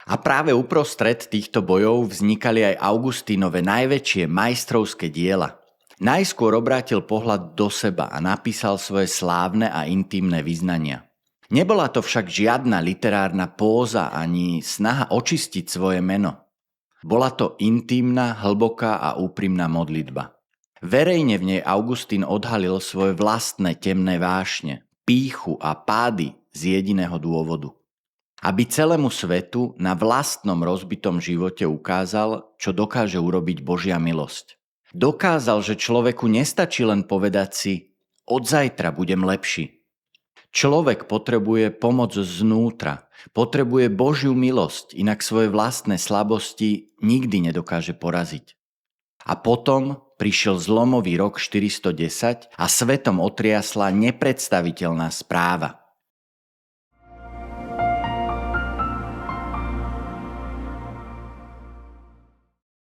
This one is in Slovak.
A práve uprostred týchto bojov vznikali aj Augustínove najväčšie majstrovské diela. Najskôr obrátil pohľad do seba a napísal svoje slávne a intimné vyznania. Nebola to však žiadna literárna póza ani snaha očistiť svoje meno. Bola to intimná, hlboká a úprimná modlitba. Verejne v nej Augustín odhalil svoje vlastné temné vášne, pýchu a pády z jediného dôvodu. Aby celému svetu na vlastnom rozbitom živote ukázal, čo dokáže urobiť Božia milosť. Dokázal, že človeku nestačí len povedať si, od zajtra budem lepší. Človek potrebuje pomoc znútra, potrebuje Božiu milosť, inak svoje vlastné slabosti nikdy nedokáže poraziť. A potom prišiel zlomový rok 410 a svetom otriasla nepredstaviteľná správa.